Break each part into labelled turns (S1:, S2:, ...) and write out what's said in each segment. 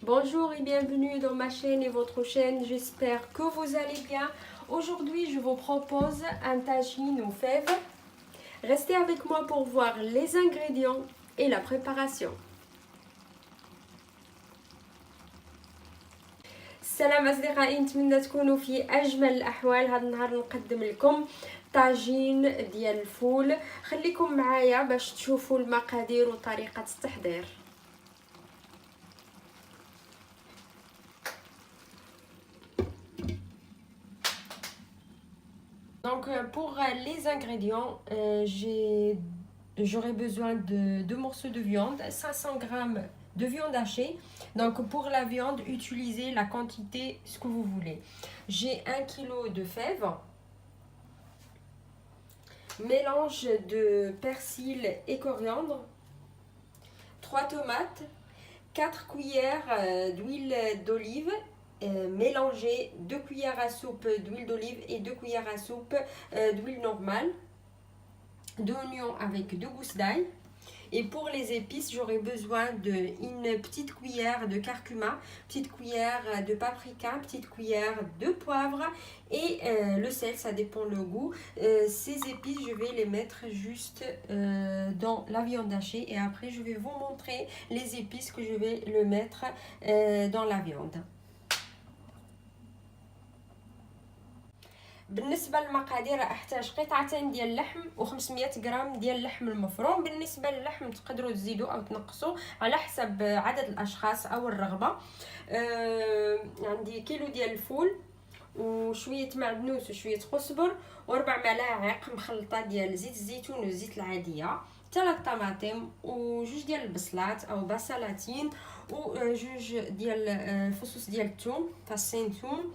S1: Bonjour et bienvenue dans ma chaîne et votre chaîne, j'espère que vous allez bien. Aujourd'hui, je vous propose un tagine aux fèves. Restez avec moi pour voir les ingrédients et la préparation. السلام أصدقائي، نتمنى تكونوا في أجمل الأحوال. هذا النهار نقدم لكم طاجين ديال الفول. خليكم معايا باش تشوفوا المقادير وطريقة التحضير. Donc pour les ingrédients, j'aurai besoin de 2 morceaux de viande, 500 g de viande hachée. Donc pour la viande, utilisez la quantité ce que vous voulez. J'ai 1 kg de fèves, mélange de persil et coriandre, 3 tomates, 4 cuillères d'huile d'olive. Mélanger 2 cuillères à soupe d'huile d'olive et 2 cuillères à soupe d'huile normale, 2 oignons avec 2 gousses d'ail. Et pour les épices, j'aurai besoin d'une petite cuillère de curcuma, petite cuillère de paprika, petite cuillère de poivre et le sel, ça dépend le goût. Ces épices, je vais les mettre juste dans la viande hachée et après je vais vous montrer les épices que je vais le mettre dans la viande. بالنسبه للمقادير احتاج قطعتين ديال اللحم و500 غرام ديال اللحم المفروم. بالنسبه للحم تقدروا تزيدوا او تنقصوا على حسب عدد الاشخاص او الرغبه. عندي كيلو ديال الفول وشويه معدنوس وشويه قزبر و4 ملاعق مخلطه ديال زيت الزيتون والزيت العاديه، 3 طماطم وجوج ديال البصلات او بصلاتين وجوج ديال فصوص ديال الثوم، فصين ثوم،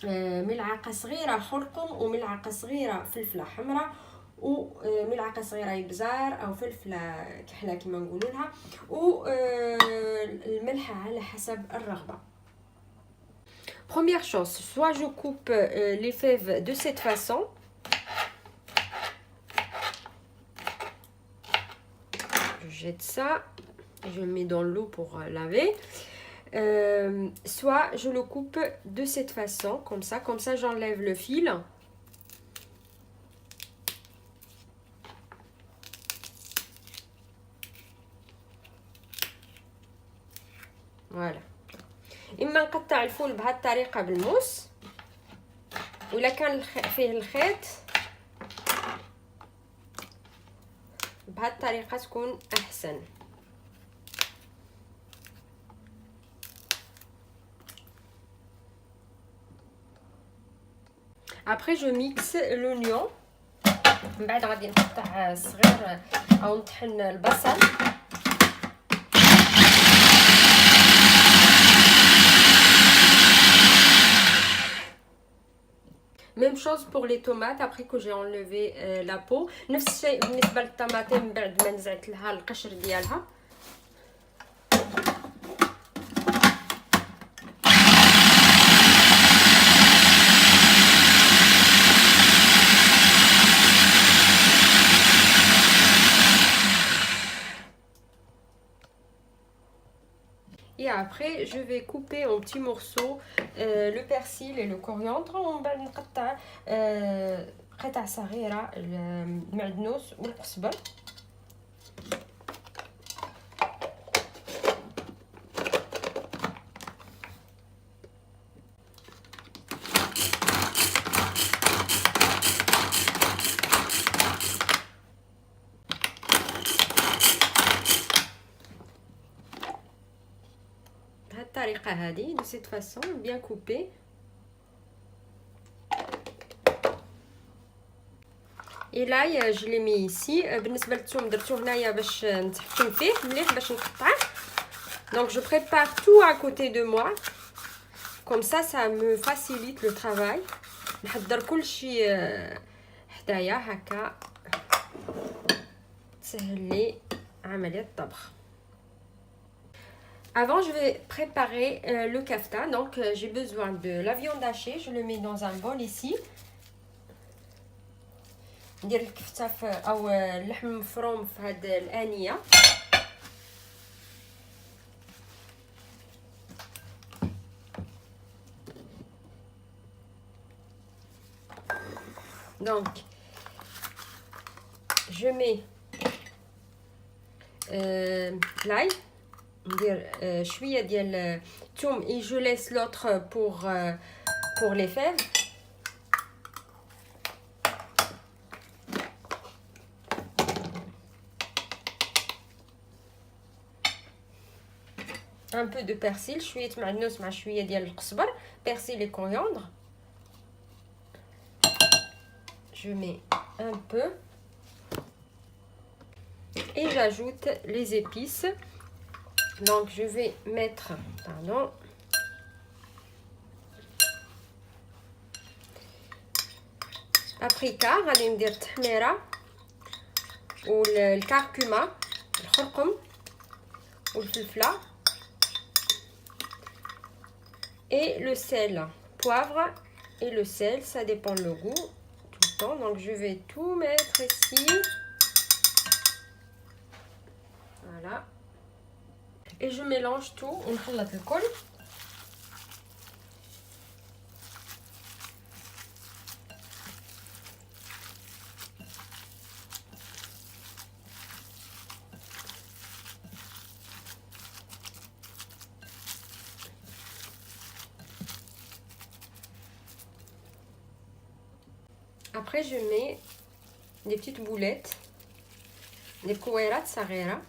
S1: ملعقه صغيره خلقم وملعقه صغيره فلفله حمراء وملعقه صغيره ابزار او فلفله كحله كما نقولوا لها والملح على حسب الرغبه. Première chose, soit je coupe les fèves de cette façon. Je jette ça, je le mets dans l'eau pour laver. Soit je le coupe de cette façon, comme ça j'enlève le fil. Voilà. إما نقطع الفول بهذه الطريقة بالموس، ولا كان فيه الخيط بهذه الطريقة تكون أحسن. Après je mixe l'oignon. من بعد غادي نقطع صغير او نطحن البصل. Même chose pour les tomates après que j'ai enlevé la peau. نفس الشيء بالنسبه للطماطم من بعد ما نزعت لها القشر ديالها. Et après, je vais couper en petits morceaux le persil et le coriandre. ومن بعد نقطع قطع صغيرة المعدنوس والقزبر. الطريقة هذه de cette façon bien coupé. Et là je l'ai mis ici. بالنسبة للثوم درتو هنايا باش نتحكم فيه مليح باش نقطعه. Donc je prépare tout à côté de moi. Comme ça me facilite le travail. نحضر كل شيء حدايا هكا تسهل لي عملية الطبخ. Avant, je vais préparer le kafta. Donc, j'ai besoin de la viande hachée. Je le mets dans un bol ici. ندير الكفته او اللحم المفروم في هذه الآنية. Donc, je mets l'ail, شويه ديال الثوم et je laisse l'autre pour les fèves. Un peu de persil, شويه معدنوس مع شويه ديال القزبر, persil et coriandre. Je mets un peu et j'ajoute les épices. Donc je vais mettre, pardon, paprika, غادي ندير التحميره والكركمه, الخرقم والفلفله, et le sel, poivre et le sel, ça dépend le goût tout le temps. Donc je vais tout mettre ici, voilà, et je mélange tout. ونخلط الكل. Après, je mets des petites boulettes, des كويرات صغيرة.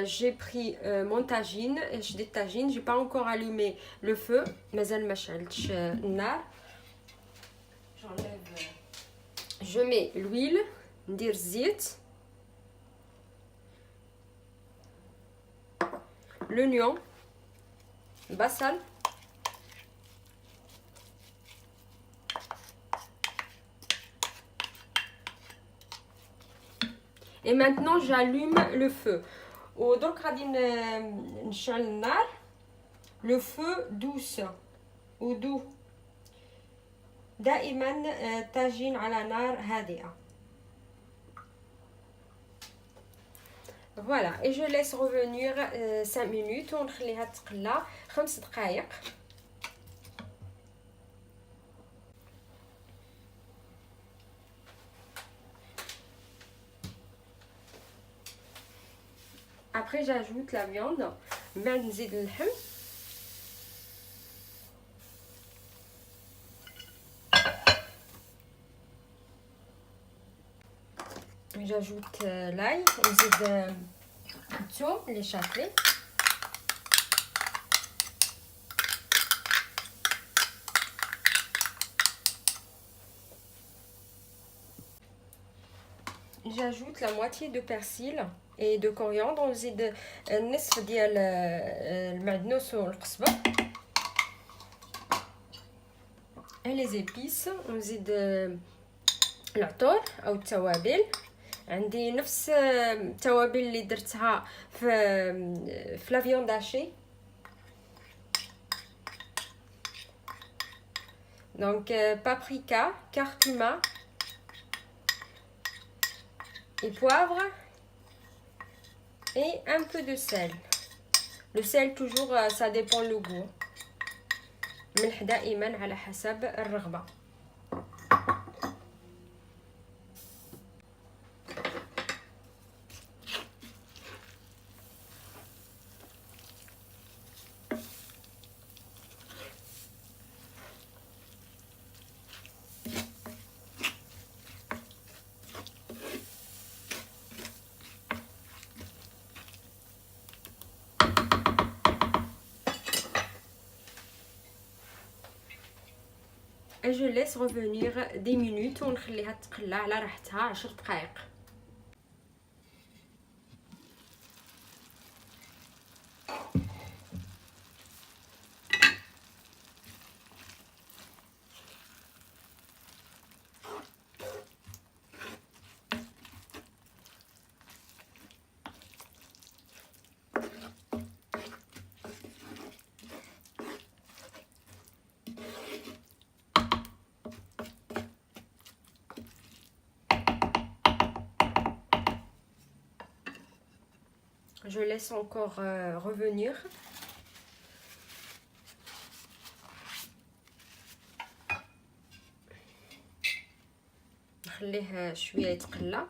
S1: J'ai pris mon tagine, j'ai des tagines, j'ai pas encore allumé le feu, مازال ما شعلتش النار. J'enlève, je mets l'huile, ندير الزيت, l'oignon, البصل, et maintenant j'allume le feu. ودرك غادي نشعل النار, le feu douce ودو, دائما طاجين على نار هادئة. Voilà, et je laisse revenir 5 minutes ونخليها تقلى 5 دقائق. Après j'ajoute la viande, بعد نزيد اللحم. J'ajoute l'ail, نزيد الثوم اللي شافلي. J'ajoute la moitié de persil et de coriandre, ونزيد النصف ديال المعدنوس والقزبر et les épices. ونزيد العطور او التوابل, عندي نفس التوابل اللي درتها في لا فيوند هاشي. Donc paprika, curcuma et poivre et un peu de sel. Le sel toujours ça dépend le goût, ملح دائما على حسب الرغبة. Et je laisse revenir des minutes ونخليها تقلى على راحتها 10 دقائق. Je laisse encore revenir. نخليه شويه يتقلى.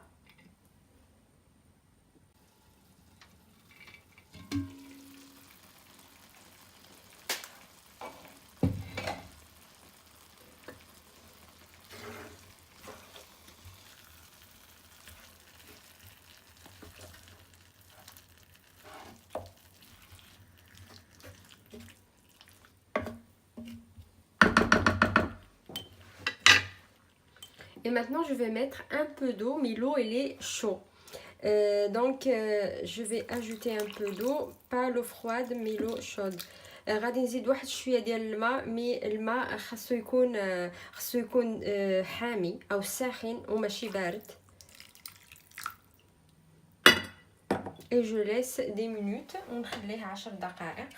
S1: Et maintenant, je vais mettre un peu d'eau, mais l'eau, elle est chaude. Je vais ajouter un peu d'eau, pas l'eau froide, mais l'eau chaude. غادي نزيد واحد شويه ديال الماء، مي الماء خاصو يكون حامي او ساخن وماشي بارد. Et je laisse des minutes. ونخليه 10 دقائق.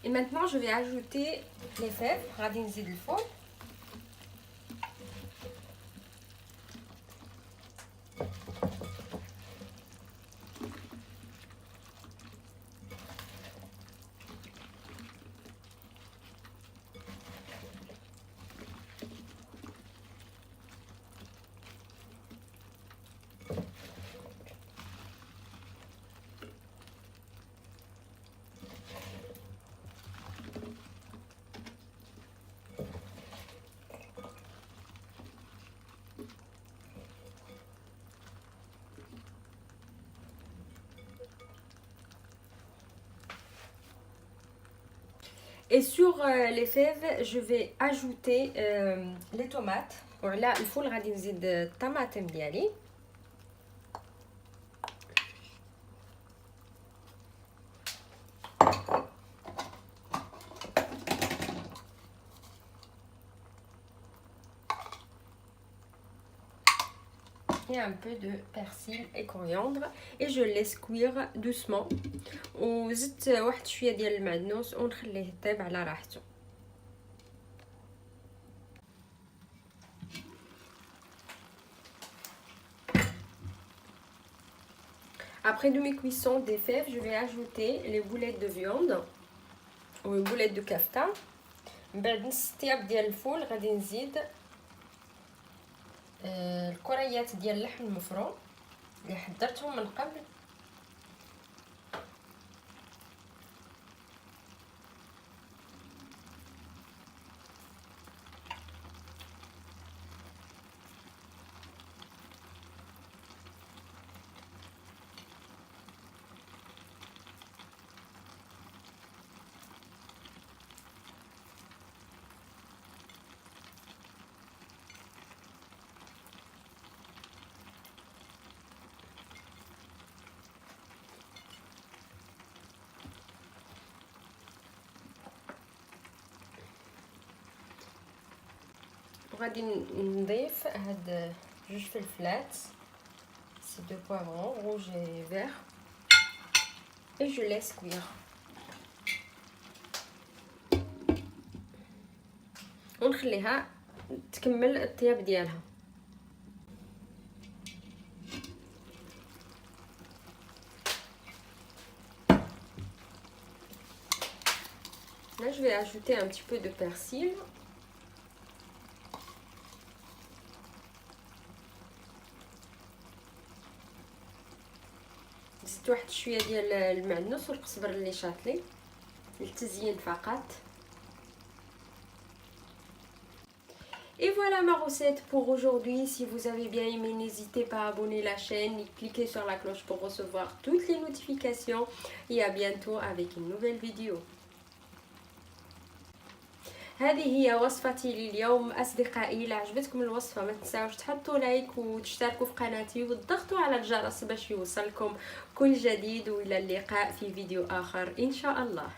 S1: Et maintenant, je vais ajouter les fèves. غادي نزيد الفول. Et sur les fèves, je vais ajouter les tomates. وعلى الفول غادي نزيد الطماطم ديالي. Et un peu de persil et coriandre et je laisse cuire doucement. وزدت واحد شويه ديال المعدنوس ونخليه يطيب على راحته. Après demi-cuisson des fèves, je vais ajouter les boulettes de viande ou les boulettes de kafta. من بعد نص طياب ديال الفول غادي نزيد الكريات ديال اللحم المفروم اللي حضرتهم من قبل. وغادي نضيف هاد جوج فلفلات سي دو poivrons rouge et vert et je laisse cuire. ونخليها تكمل الطياب ديالها. Là, je vais ajouter un petit peu de persil. زدت واحد شويه ديال المعدنوس والقزبر اللي شاطلي للتزيين فقط. Et voilà ma recette pour aujourd'hui. Si vous avez bien aimé, n'hésitez pas à abonner la chaîne et cliquez sur la cloche pour recevoir toutes les notifications. Et à bientôt avec une nouvelle vidéo. هذه هي وصفتي لليوم أصدقائي. إذا عجبتكم الوصفة ما تنساوش تحطوا لايك وتشتركوا في قناتي وتضغطوا على الجرس باش يوصلكم كل جديد. وإلى اللقاء في فيديو آخر إن شاء الله.